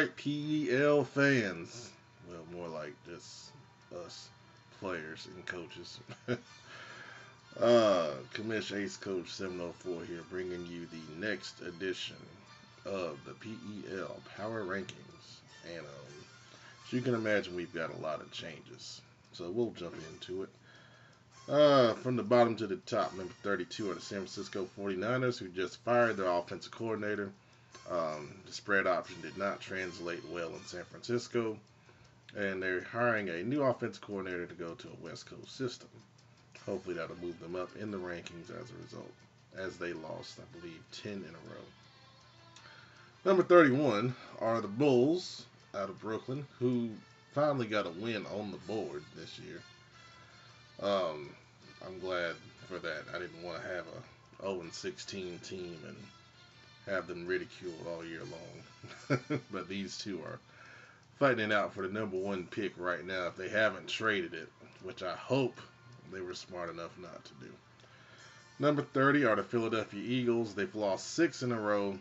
right, PEL fans. Well, more like just us players and coaches. Commish AceCoach704 here, bringing you the next edition of the PEL Power Rankings. And as you can imagine, we've got a lot of changes. So we'll jump into it. From the bottom to the top, number 32 are the San Francisco 49ers, who just fired their offensive coordinator. The spread option did not translate well in San Francisco, and they're hiring a new offensive coordinator to go to a West Coast system. Hopefully that'll move them up in the rankings as a result, as they lost, I believe, 10 in a row. Number 31 are the Bulls out of Brooklyn, who finally got a win on the board this year. I'm glad for that. I didn't want to have a 0-16 team and have them ridiculed all year long. But these two are fighting it out for the number one pick right now if they haven't traded it, which I hope they were smart enough not to do. Number 30 are the Philadelphia Eagles. They've lost 6 in a row.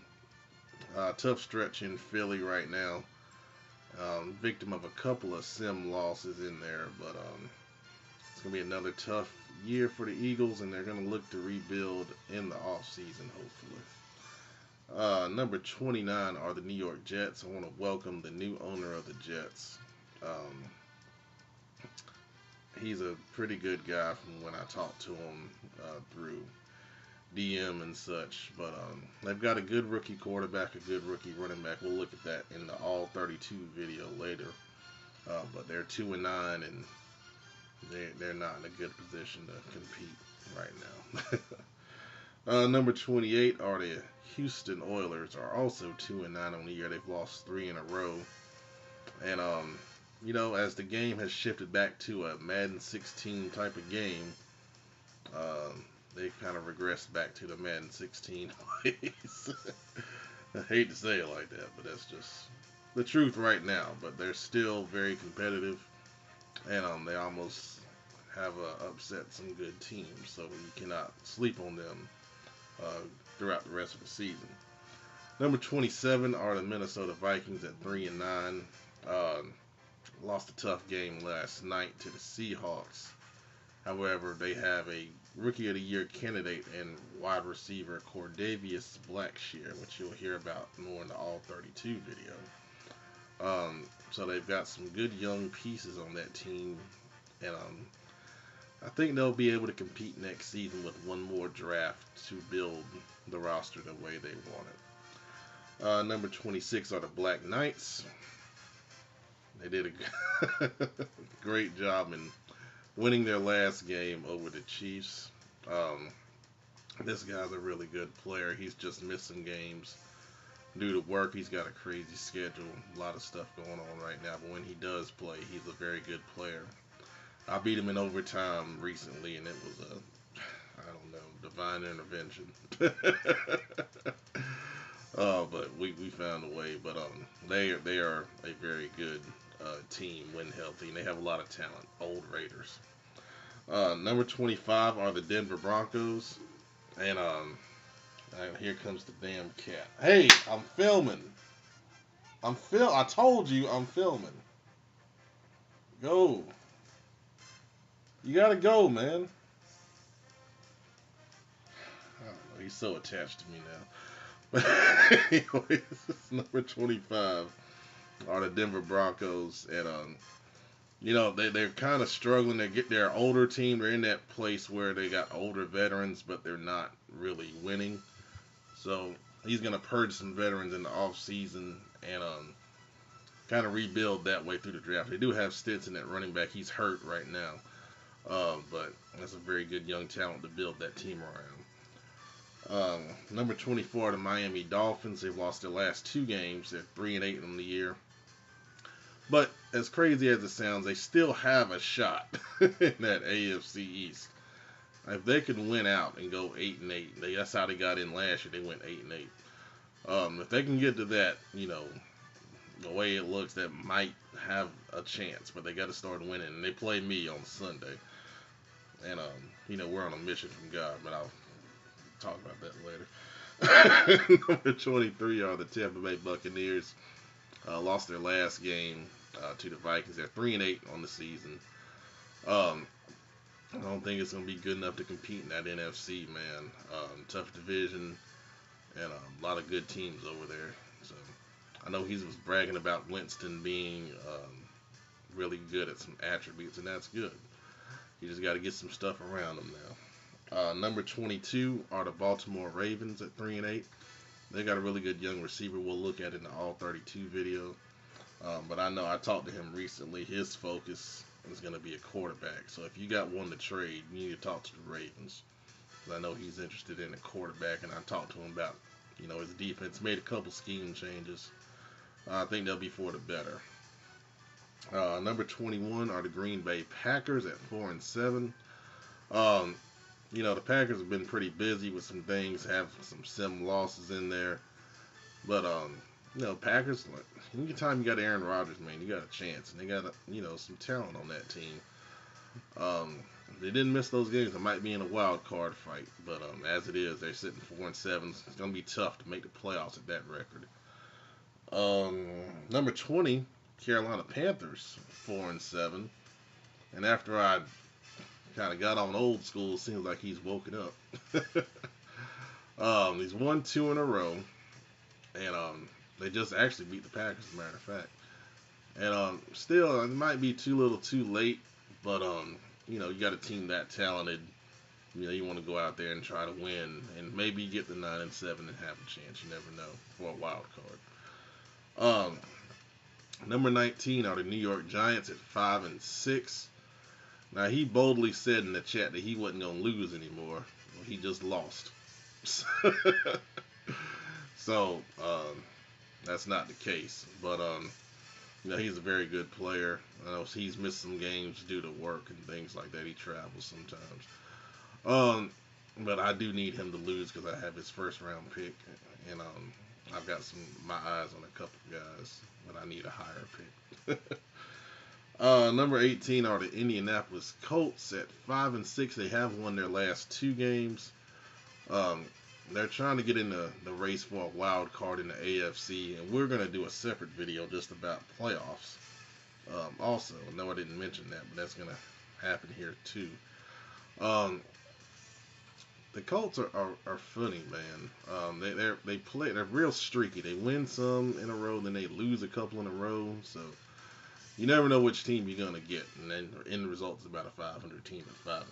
Tough stretch in Philly right now. Victim of a couple of sim losses in there, but it's going to be another tough year for the Eagles, and they're going to look to rebuild in the offseason, hopefully. Number 29 are the New York Jets. I want to welcome the new owner of the Jets. He's a pretty good guy from when I talked to him through DM and such. But they've got a good rookie quarterback, a good rookie running back. We'll look at that in the All 32 video later. But they're 2-9, and they're not in a good position to compete right now. Number 28 are the Houston Oilers, are also 2-9 on the year. They've lost 3 in a row. And as the game has shifted back to a Madden 16 type of game, they've kind of regressed back to the Madden 16 ways. I hate to say it like that, but that's just the truth right now. But they're still very competitive, and they almost have upset some good teams, so you cannot sleep on them throughout the rest of the season. Number 27 are the Minnesota Vikings at 3-9. Lost a tough game last night to the Seahawks. However, they have a Rookie of the Year candidate and wide receiver Cordavius Blackshear, which you'll hear about more in the All 32 video. So they've got some good young pieces on that team, and I think they'll be able to compete next season with one more draft to build the roster the way they want it. Number 26 are the Black Knights. They did a great job in winning their last game over the Chiefs. This guy's a really good player. He's just missing games due to work. He's got a crazy schedule, a lot of stuff going on right now. But when he does play, he's a very good player. I beat him in overtime recently, and it was divine intervention. But we found a way. But they are a very good team when healthy, and they have a lot of talent. Old Raiders. Number 25 are the Denver Broncos, and here comes the damn cat. Hey, I'm filming. I told you I'm filming. Go. You gotta go, man. I don't know. He's so attached to me now. But anyways, number 25 are the Denver Broncos, and they're kind of struggling to get their older team. They're in that place where they got older veterans, but they're not really winning. So he's gonna purge some veterans in the off season and kind of rebuild that way through the draft. They do have Stinson at running back. He's hurt right now. But that's a very good young talent to build that team around. Number 24 are the Miami Dolphins. They've lost their last 2 games. They're 3-8 on the year. But as crazy as it sounds, they still have a shot in that AFC East. If they could win out and go 8-8, that's how they got in last year. They went 8-8. If they can get to that, the way it looks, that might have a chance. But they got to start winning. And they play me on Sunday. And, we're on a mission from God, but I'll talk about that later. Number 23 are the Tampa Bay Buccaneers. Lost their last game to the Vikings. They're 3-8 on the season. Um, I don't think it's going to be good enough to compete in that NFC, man. Tough division and a lot of good teams over there. So I know he was bragging about Winston being really good at some attributes, and that's good. You just got to get some stuff around him now. Number 22 are the Baltimore Ravens at 3-8. They got a really good young receiver we'll look at in the All 32 video. But I know I talked to him recently. His focus is going to be a quarterback. So if you got one to trade, you need to talk to the Ravens. I know he's interested in a quarterback, and I talked to him about, his defense. Made a couple scheme changes. I think they'll be for the better. Number 21 are the Green Bay Packers at 4-7. The Packers have been pretty busy with some things, have some losses in there. But, Packers, anytime you got Aaron Rodgers, man, you got a chance. And they got, some talent on that team. They didn't miss those games. They might be in a wild card fight. But as it is, they're sitting 4-7. It's going to be tough to make the playoffs at that record. Number 20, Carolina Panthers, 4-7. And after I kind of got on old school, it seems like he's woken up. He's won 2 in a row. And they just actually beat the Packers, as a matter of fact. And still, it might be too little too late. But, you got a team that talented. You want to go out there and try to win. And maybe get the 9-7 and have a chance. You never know for a wild card. Number 19 are the New York Giants at 5-6. Now, he boldly said in the chat that he wasn't going to lose anymore. Well, he just lost. So, that's not the case. But, he's a very good player. I know he's missed some games due to work and things like that. He travels sometimes. But I do need him to lose because I have his first round pick. And I've got my eyes on a couple guys, but I need a higher pick. Number 18 are the Indianapolis Colts at 5-6. They have won their last 2 games. They're trying to get in the race for a wild card in the AFC, and we're going to do a separate video just about playoffs. Also, no, I didn't mention that, but that's going to happen here too. The Colts are funny, man. They're real streaky. They win some in a row, then they lose a couple in a row. So you never know which team you're gonna get, and then the end result is about a 500 team at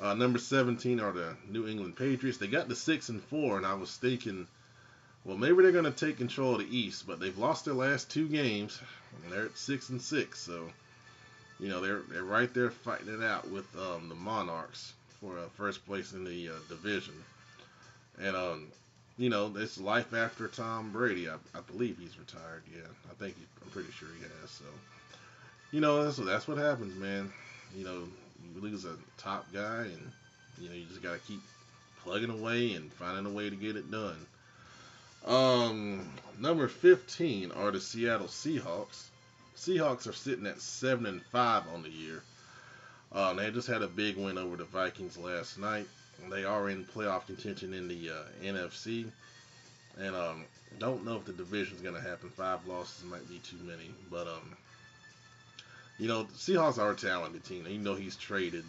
5-6. Number 17 are the New England Patriots. They got to 6-4, and I was thinking, well, maybe they're gonna take control of the East, but they've lost their last 2 games, and they're at 6-6. So they're right there fighting it out with the Monarchs for first place in the division. And, it's life after Tom Brady. I believe he's retired. Yeah, I'm pretty sure he has. So, that's what happens, man. You lose a top guy, and, you just got to keep plugging away and finding a way to get it done. Number 15 are the Seattle Seahawks. Seahawks are sitting at 7-5 on the year. They just had a big win over the Vikings last night. They are in playoff contention in the NFC. And don't know if the division's going to happen. 5 losses might be too many. But, the Seahawks are a talented team. Even though he's traded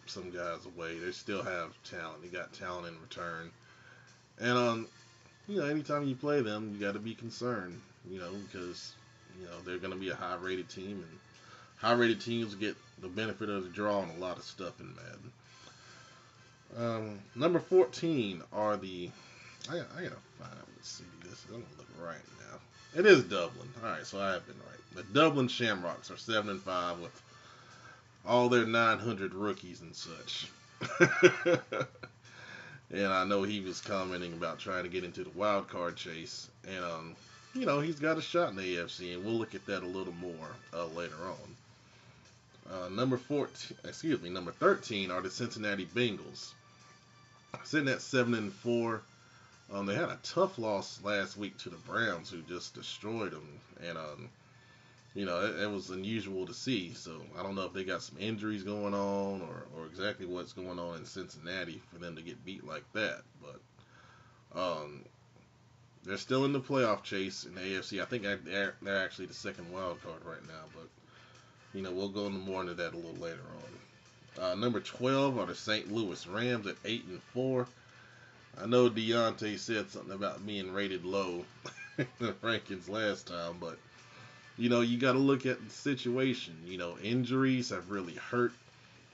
some guys away, they still have talent. They got talent in return. And, anytime you play them, you got to be concerned, because, they're going to be a high-rated team. And high-rated teams get the benefit of the draw on a lot of stuff in Madden. Number 14 are the... I gotta find out what city this is. I'm gonna look right now. It is Dublin. Alright, so I have been right. The Dublin Shamrocks are 7-5 with all their 900 rookies and such. And I know he was commenting about trying to get into the wild card chase. And, he's got a shot in the AFC, and we'll look at that a little more later on. Number 13 are the Cincinnati Bengals. Sitting at 7-4. They had a tough loss last week to the Browns, who just destroyed them. And, it was unusual to see. So I don't know if they got some injuries going on or exactly what's going on in Cincinnati for them to get beat like that. But, they're still in the playoff chase in the AFC. I think they're actually the second wild card right now, but we'll go into more into that a little later on. Number 12 are the St. Louis Rams at 8-4. I know Deontay said something about being rated low in the rankings last time, but you got to look at the situation. Injuries have really hurt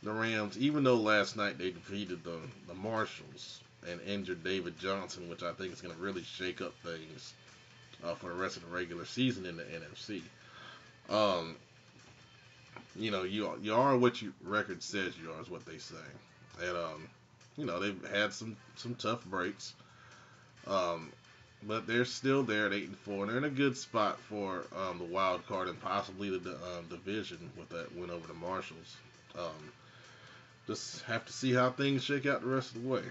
the Rams, even though last night they defeated the Marshals and injured David Johnson, which I think is going to really shake up things for the rest of the regular season in the NFC. You are what your record says you are, is what they say. And they've had some tough breaks. But they're still there at 8-4, and they're in a good spot for the wild card and possibly the division with that win over the Marshals. Just have to see how things shake out the rest of the way.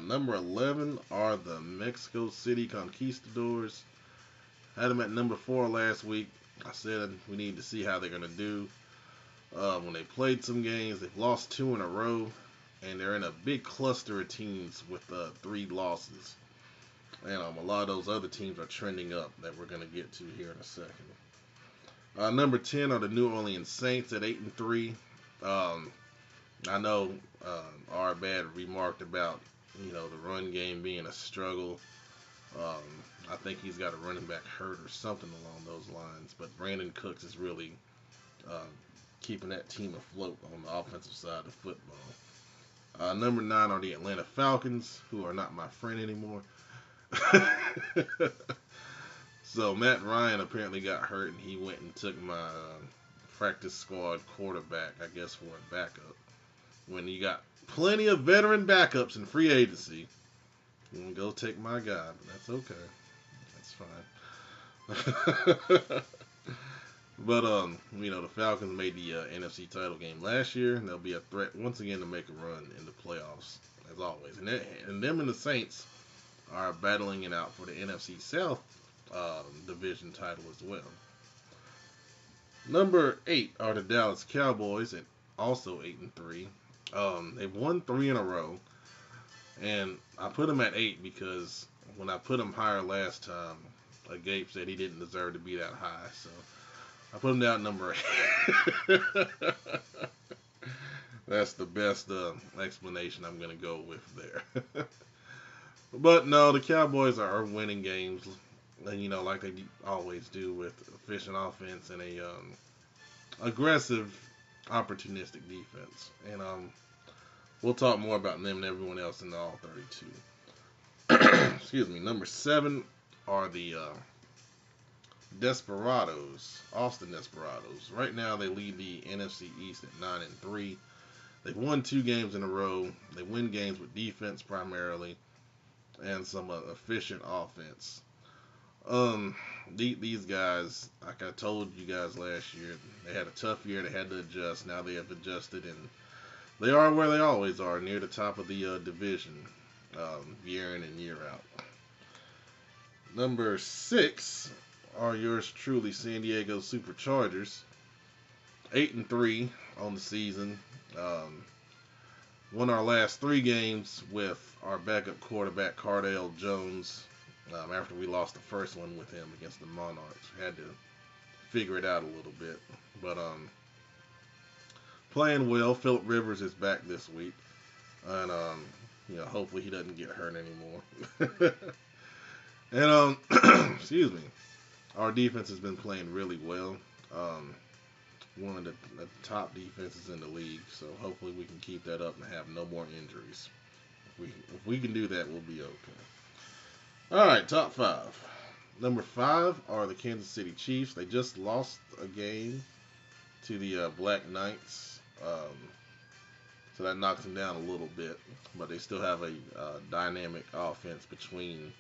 Number 11 are the Mexico City Conquistadors. Had them at number 4 last week. I said we need to see how they're going to do. When they played some games, they've lost 2 in a row, and they're in a big cluster of teams with 3 losses. And a lot of those other teams are trending up that we're going to get to here in a second. Number 10 are the New Orleans Saints at 8-3. I know Bad remarked about the run game being a struggle. I think he's got a running back hurt or something along those lines. But Brandon Cooks is really keeping that team afloat on the offensive side of football. Number 9 are the Atlanta Falcons, who are not my friend anymore. So Matt Ryan apparently got hurt, and he went and took my practice squad quarterback, I guess, for a backup. When you got plenty of veteran backups in free agency, you can go take my guy, but that's okay. That's fine. But the Falcons made the NFC title game last year, and they'll be a threat once again to make a run in the playoffs, as always. And them and the Saints are battling it out for the NFC South division title as well. Number 8 are the Dallas Cowboys at also 8-3. They've won 3 in a row, and I put them at 8 because when I put them higher last time, Gabe said he didn't deserve to be that high, so I put them down at number 8. That's the best explanation I'm going to go with there. But no, the Cowboys are winning games, and like they always do, with efficient offense and a aggressive, opportunistic defense. And we'll talk more about them and everyone else in the All 32. Excuse me. Number 7 are the Desperados, Austin Desperados. Right now, they lead the NFC East at 9-3. They've won 2 games in a row. They win games with defense primarily, and some efficient offense. These guys, like I told you guys last year, they had a tough year. They had to adjust. Now they have adjusted, and they are where they always are, near the top of the division, year in and year out. Number 6 are yours truly, San Diego Superchargers. 8-3 on the season. Won our last 3 games with our backup quarterback, Cardale Jones, after we lost the first one with him against the Monarchs. Had to figure it out a little bit. But playing well. Phillip Rivers is back this week. And hopefully he doesn't get hurt anymore. And excuse me. Our defense has been playing really well. One of the top defenses in the league, so hopefully we can keep that up and have no more injuries. If we can do that, we'll be okay. All right, top 5. Number 5 are the Kansas City Chiefs. They just lost a game to the Black Knights, so that knocks them down a little bit, but they still have a dynamic offense between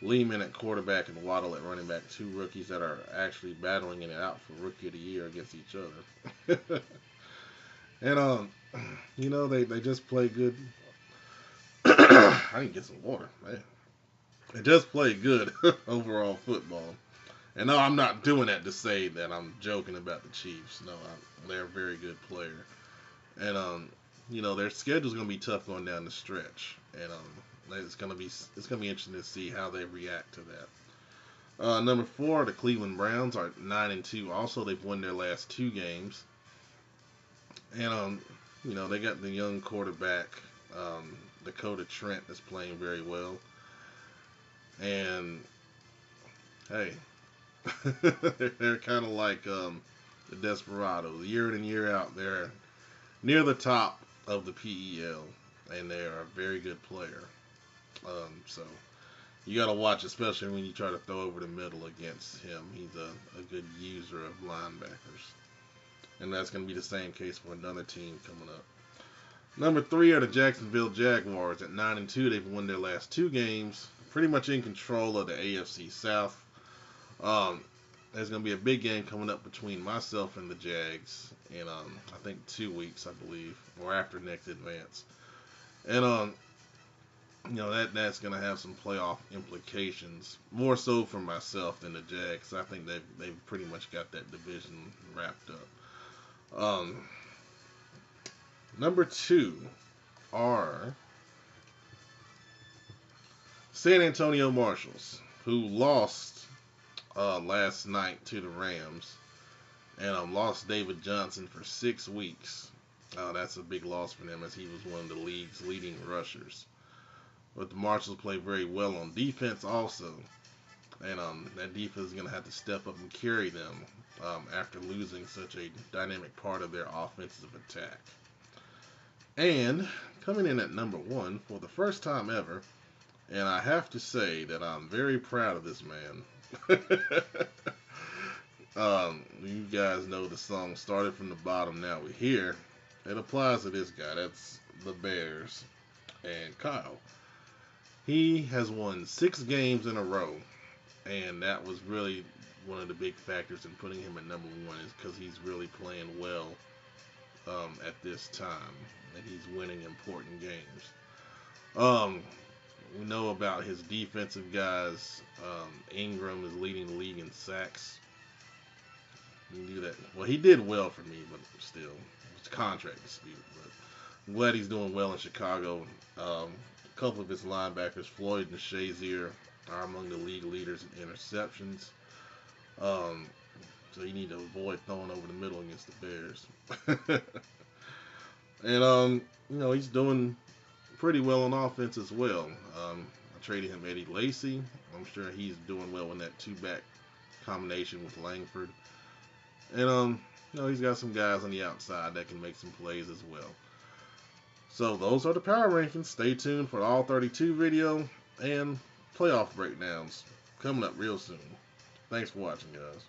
Lehman at quarterback and Waddle at running back, 2 rookies that are actually battling it out for Rookie of the Year against each other. And they just play good. I need to get some water, man. They just play good overall football. And no, I'm not doing that to say that I'm joking about the Chiefs. No, they're a very good player. And their schedule's going to be tough going down the stretch. And It's gonna be interesting to see how they react to that. Number 4, the Cleveland Browns are 9-2. Also, they've won their last 2 games, and they got the young quarterback, Dakota Trent, that's playing very well. And hey, they're kind of like the Desperados. Year in and year out, they're near the top of the PEL, and they are a very good player. So you got to watch, especially when you try to throw over the middle against him. He's a good user of linebackers. And that's going to be the same case for another team coming up. Number 3 are the Jacksonville Jaguars at 9-2. They've won their last 2 games. Pretty much in control of the AFC South. There's going to be a big game coming up between myself and the Jags in, I think, 2 weeks, I believe, or after next advance. And, that's going to have some playoff implications, more so for myself than the Jags. I think they've pretty much got that division wrapped up. Number 2 are San Antonio Marshalls, who lost last night to the Rams, and lost David Johnson for 6 weeks. That's a big loss for them, as he was one of the league's leading rushers. But the Marshalls play very well on defense also, and that defense is going to have to step up and carry them after losing such a dynamic part of their offensive attack. And coming in at number 1 for the first time ever, and I have to say that I'm very proud of this man. You guys know the song Started from the Bottom, Now We're Here. It applies to this guy. That's the Bears and Kyle. He has won 6 games in a row, and that was really one of the big factors in putting him at number 1, is because he's really playing well at this time, and he's winning important games. We know about his defensive guys. Ingram is leading the league in sacks. He can do that. Well, he did well for me, but still, it's a contract dispute. But I'm glad he's doing well in Chicago. A couple of his linebackers, Floyd and Shazier, are among the league leaders in interceptions. So you need to avoid throwing over the middle against the Bears. And he's doing pretty well on offense as well. I traded him Eddie Lacy. I'm sure he's doing well in that 2-back combination with Langford. And he's got some guys on the outside that can make some plays as well. So those are the power rankings. Stay tuned for the All 32 video and playoff breakdowns coming up real soon. Thanks for watching, guys.